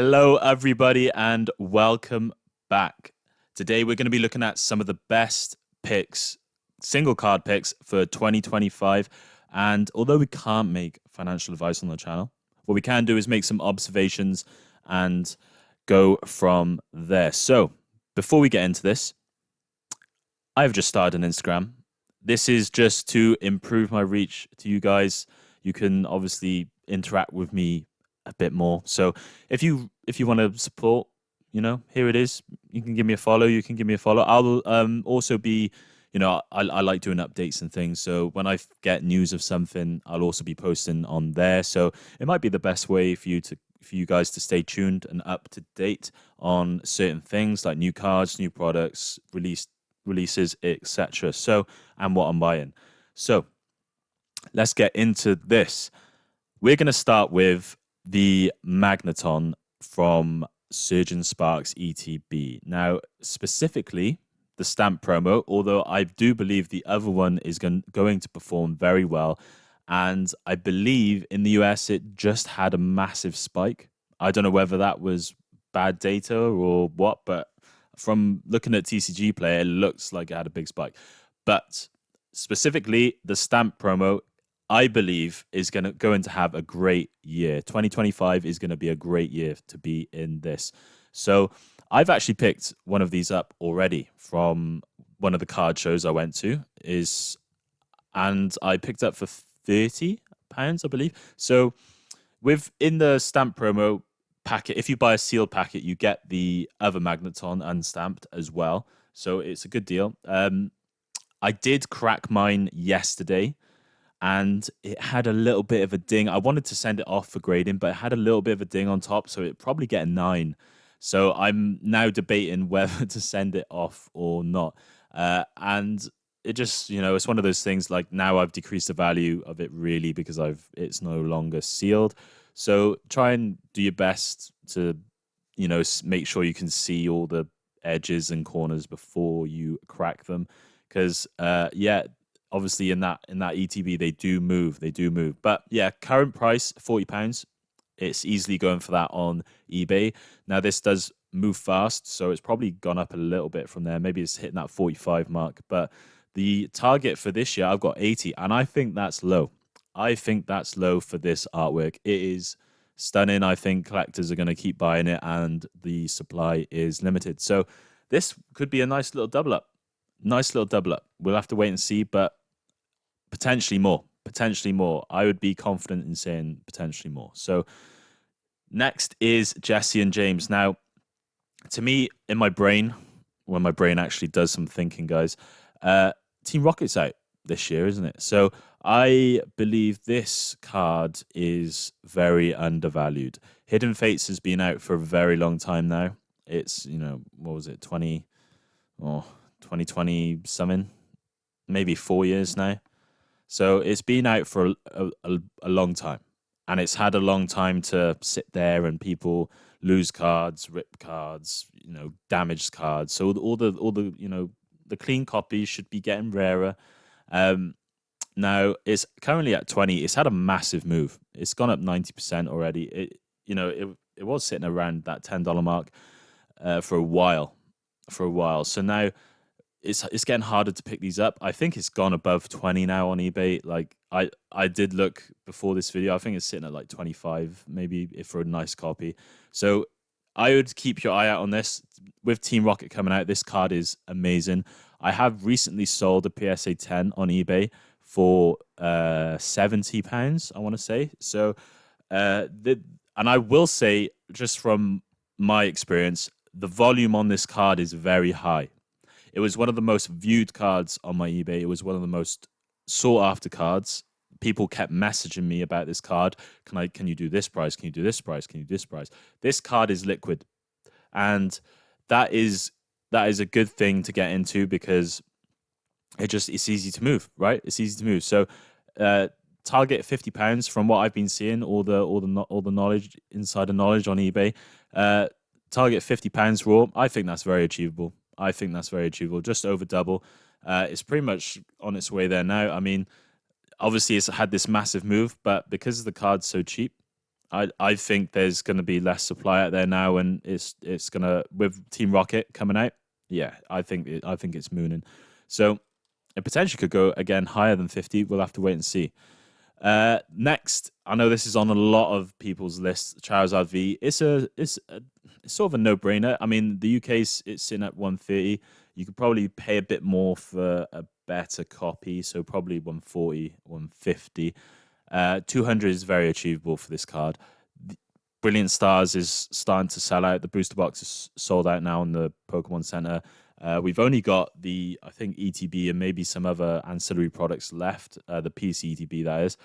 Hello, everybody, and welcome back. Today, we're going to be looking at some of the best picks, single card picks for 2025. And although we can't make financial advice on the channel, what we can do is make some observations and go from there. So, before we get into this, I've just started an Instagram. This is just to improve my reach to you guys. You can obviously interact with me a bit more. So if you want to support, here it is. You can give me a follow. You can give me a follow. I'll also be, I like doing updates and things. So when I get news of something, I'll also be posting on there. So it might be the best way for you guys to stay tuned and up to date on certain things like new cards, new products, releases, etc. So and what I'm buying. So let's get into this. We're going to start with the Magneton from Surgeon Sparks ETB. Now, specifically, the stamp promo, although I do believe the other one is going to perform very well. And I believe in the US, it just had a massive spike. I don't know whether that was bad data or what, but from looking at TCG Player, it looks like it had a big spike. But specifically, the stamp promo, I believe, is going to have a great year. 2025 is going to be a great year to be in this. So I've actually picked one of these up already from one of the card shows I went to, and I picked up for £30, I believe. So within the stamp promo packet, if you buy a sealed packet, you get the other Magneton unstamped as well. So it's a good deal. I did crack mine yesterday, and it had a little bit of a ding. I wanted to send it off for grading, but it had a little bit of a ding on top, so it'd probably get a 9. So I'm now debating whether to send it off or not. And it just, it's one of those things, like, now I've decreased the value of it really because it's no longer sealed. So try and do your best to, make sure you can see all the edges and corners before you crack them. Because, obviously in that ETB they do move. But yeah, current price £40. It's easily going for that on eBay. Now this does move fast, so it's probably gone up a little bit from there. Maybe it's hitting that 45 mark. But the target for this year, I've got 80, and I think that's low. I think that's low for this artwork. It is stunning. I think collectors are going to keep buying it, and the supply is limited. So this could be a nice little double up. We'll have to wait and see, but potentially more. I would be confident in saying potentially more. So next is Jesse and James. Now, to me, in my brain, when my brain actually does some thinking, guys, Team Rocket's out this year, isn't it? So I believe this card is very undervalued. Hidden Fates has been out for a very long time now. It's, what was it, 2020 something, maybe 4 years now. So it's been out for a long time, and it's had a long time to sit there, and people lose cards, rip cards, damaged cards. So all the the clean copies should be getting rarer. Now it's currently at 20. It's had a massive move. It's gone up 90% already. It was sitting around that $10 mark for a while. So now it's getting harder to pick these up. I think it's gone above 20 now on eBay. Like I did look before this video. I think it's sitting at like 25, maybe, if for a nice copy. So I would keep your eye out on this. With Team Rocket coming out, this card is amazing. I have recently sold a PSA 10 on eBay for £70, I want to say. So and I will say, just from my experience, the volume on this card is very high. It was one of the most viewed cards on my eBay. It was one of the most sought after cards. People kept messaging me about this card. Can you do this price? Can you do this price? Can you do this price? This card is liquid, and that is a good thing to get into, because it's easy to move, right? It's easy to move. So target £50 from what I've been seeing, all the knowledge, insider knowledge on eBay. Target £50 raw. I think that's very achievable. Just over double. It's pretty much on its way there now. I mean, obviously it's had this massive move, but because the card's so cheap, I think there's going to be less supply out there now, and it's gonna with Team Rocket coming out. Yeah, I think it's mooning. So it potentially could go again higher than 50. We'll have to wait and see. Next, I know this is on a lot of people's lists. Charizard V. It's sort of a no-brainer. I mean, the UK's it's sitting at 130. You could probably pay a bit more for a better copy, so probably 140, 150. 200 is very achievable for this card. Brilliant Stars is starting to sell out. The booster box is sold out now in the Pokemon Center. We've only got I think, ETB and maybe some other ancillary products left, the PC ETB, that is.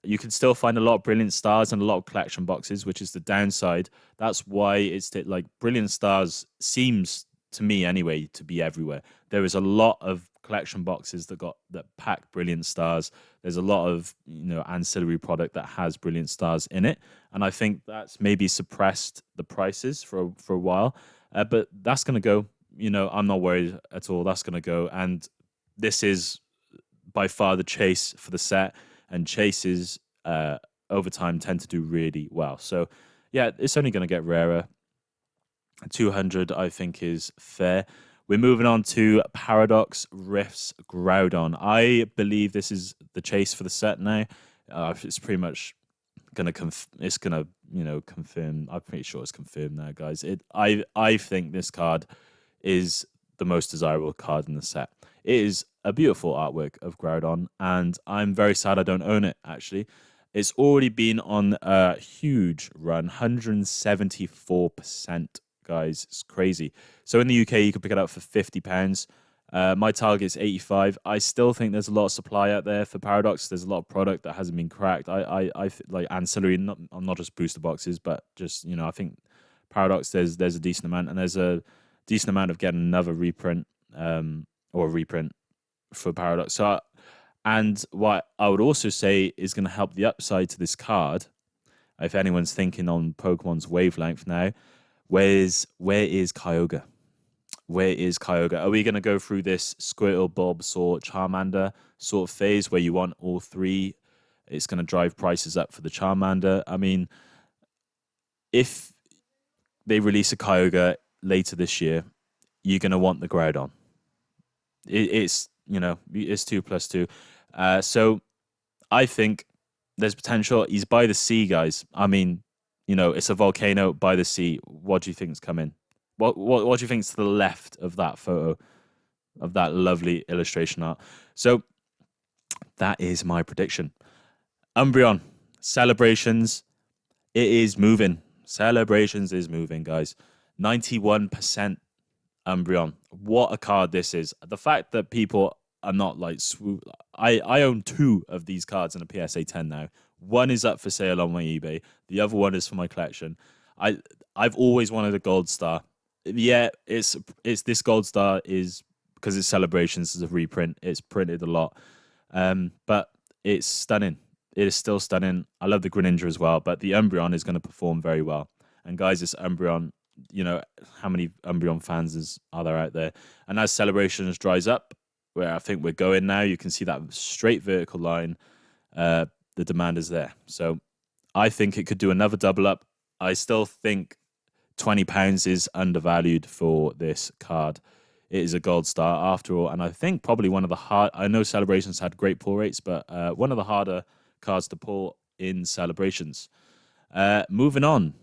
You can still find a lot of Brilliant Stars and a lot of collection boxes, which is the downside. That's why it's like Brilliant Stars seems, to me anyway, to be everywhere. There is a lot of collection boxes that pack Brilliant Stars. There's a lot of ancillary product that has Brilliant Stars in it, and I think that's maybe suppressed the prices for a while. But that's going to go. I'm not worried at all. That's going to go, and this is by far the chase for the set, and chases over time tend to do really well. So yeah, it's only going to get rarer. 200, I think, is fair. We're moving on to Paradox Rift's Groudon. I believe this is the chase for the set now. It's pretty much gonna confirm. I'm pretty sure it's confirmed now, guys. I think this card is the most desirable card in the set. It is a beautiful artwork of Groudon, and I'm very sad I don't own it. Actually, it's already been on a huge run, 174%. Guys, it's crazy. So in the UK, you can pick it up for £50. My target is 85. I still think there's a lot of supply out there for Paradox. There's a lot of product that hasn't been cracked. I like ancillary, not just booster boxes, but just I think Paradox there's a decent amount, and there's a decent amount of getting another reprint or a reprint for Paradox. So, and what I would also say is going to help the upside to this card, if anyone's thinking on Pokemon's wavelength now. Where is Kyogre? Where is Kyogre? Are we going to go through this Squirtle, Bulbasaur, Charmander sort of phase where you want all three? It's going to drive prices up for the Charmander. I mean, if they release a Kyogre later this year, you're going to want the Groudon. It's 2+2. So I think there's potential. He's by the sea, guys. I mean, it's a volcano by the sea. What do you think's coming? What do you think's to the left of that photo, of that lovely illustration art? So that is my prediction. Umbreon, Celebrations, it is moving. Celebrations is moving, guys. 91% Umbreon. What a card this is. The fact that people are not like swoop. I own 2 of these cards in a PSA 10 now. One is up for sale on my eBay. The other one is for my collection. I've always wanted a gold star. Yeah, it's this gold star is because it's Celebrations, it's a reprint. It's printed a lot, but it's stunning. It is still stunning. I love the Greninja as well, but the Umbreon is going to perform very well. And guys, this Umbreon, how many Umbreon fans are there out there? And as Celebrations dries up, where I think we're going now, you can see that straight vertical line. The demand is there. So I think it could do another double up. I still think £20 is undervalued for this card. It is a gold star after all. And I think probably one of the I know Celebrations had great pull rates, but one of the harder cards to pull in Celebrations. Moving on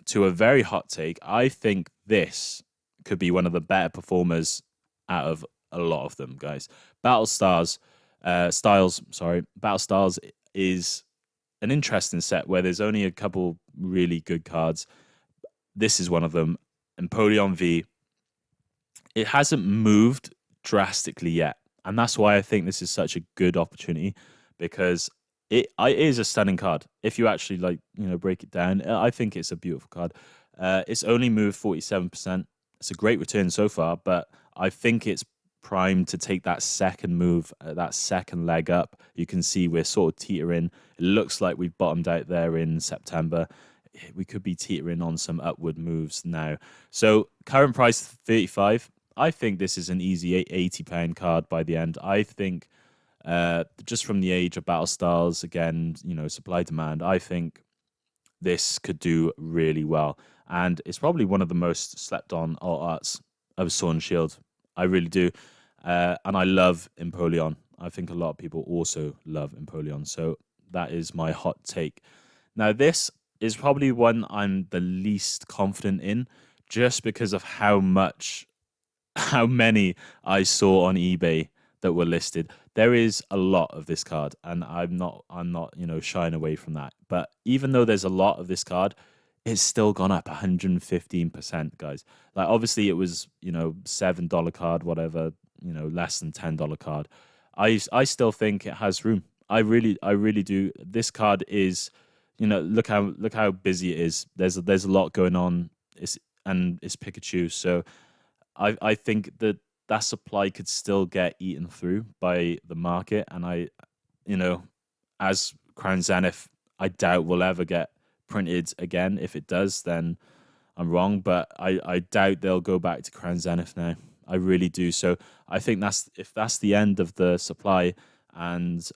to a very hot take. I think this could be one of the better performers out of a lot of them, guys. Battle Styles is an interesting set where there's only a couple really good cards. This is one of them. And Polion V, it hasn't moved drastically yet. And that's why I think this is such a good opportunity, because it is a stunning card. If you actually break it down, I think it's a beautiful card. It's only moved 47%. It's a great return so far, but I think it's primed to take that second move, that second leg up. You can see we're sort of teetering. It looks like we've bottomed out there in September. We could be teetering on some upward moves now. So current price 35. I think this is an easy £80 card by the end. I think Just from the age of battle styles, again, you know, supply demand, I think this could do really well. And it's probably one of the most slept on alt arts of Sword and Shield. I really do. And I love Empoleon. I think a lot of people also love Empoleon. So that is my hot take. Now, this is probably one I'm the least confident in just because of how many I saw on eBay that were listed. There is a lot of this card, and I'm not, you know, shying away from that. But even though there's a lot of this card, it's still gone up 115%, guys. Like obviously it was, you know, $7 card, whatever, you know, less than $10 card. I still think it has room. I really do. This card is, you know, look how busy it is. There's a lot going on. It's Pikachu, so I think that that supply could still get eaten through by the market, and you know, as Crown Zenith, I doubt will ever get printed again. If it does, then I'm wrong, but I doubt they'll go back to Crown Zenith now. I really do. So I think if that's the end of the supply, and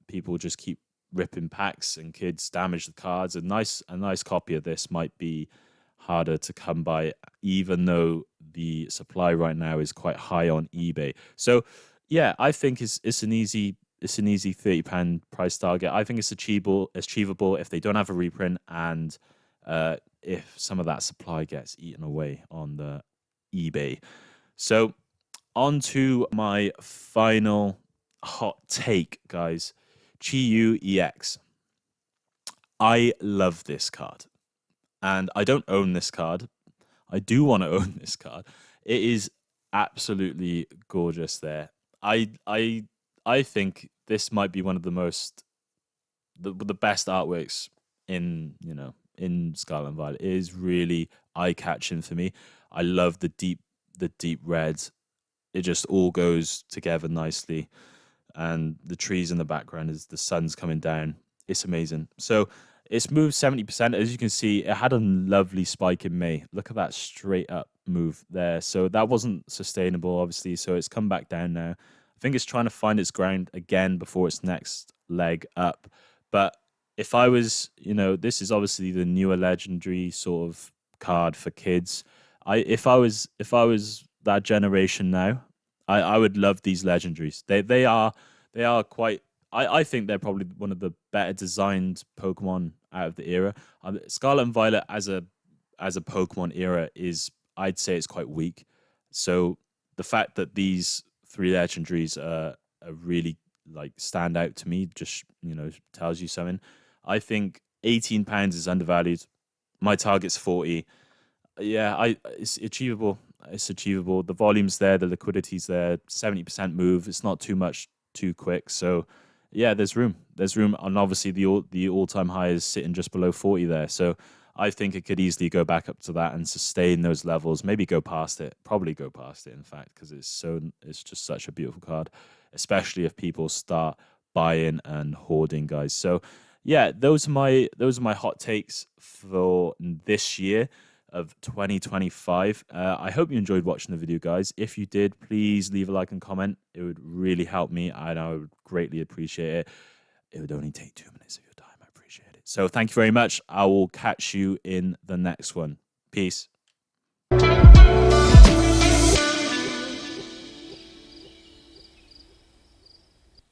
people just keep ripping packs and kids damage the cards, a nice copy of this might be harder to come by, even though the supply right now is quite high on eBay. So yeah, I think it's an easy £30 price target. I think it's achievable if they don't have a reprint, and if some of that supply gets eaten away on the eBay. So on to my final hot take, guys. Chi EX. I love this card, and I don't own this card. I do want to own this card. It is absolutely gorgeous there. I think this might be one of the best artworks in Scarlet and Violet. It is really eye catching for me. I love the deep red. It just all goes together nicely, and the trees in the background as the sun's coming down. It's amazing. So it's moved 70%. As you can see, it had a lovely spike in May. Look at that straight up move there. So that wasn't sustainable, obviously. So it's come back down now. I think it's trying to find its ground again before its next leg up. But if I was, this is obviously the newer legendary sort of card for kids. If I was that generation now, I would love these legendaries. They are quite. I think they're probably one of the better designed Pokemon out of the era. Scarlet and Violet as a Pokemon era is, I'd say, it's quite weak. So the fact that these three legendaries are really like stand out to me just tells you something. I think £18 is undervalued. My target's 40. Yeah, it's achievable. It's achievable. The volume's there, the liquidity's there. 70% move. It's not too much, too quick. So yeah, there's room. There's room, and obviously the all-time high is sitting just below 40 there. So I think it could easily go back up to that and sustain those levels. Maybe go past it. Probably go past it, in fact, because it's just such a beautiful card, especially if people start buying and hoarding, guys. So yeah, those are my hot takes for this year of 2025. I hope you enjoyed watching the video, guys. If you did, please leave a like and comment. It would really help me, and I would greatly appreciate it. It would only take 2 minutes of your time. I appreciate it. So thank you very much. I will catch you in the next one. Peace.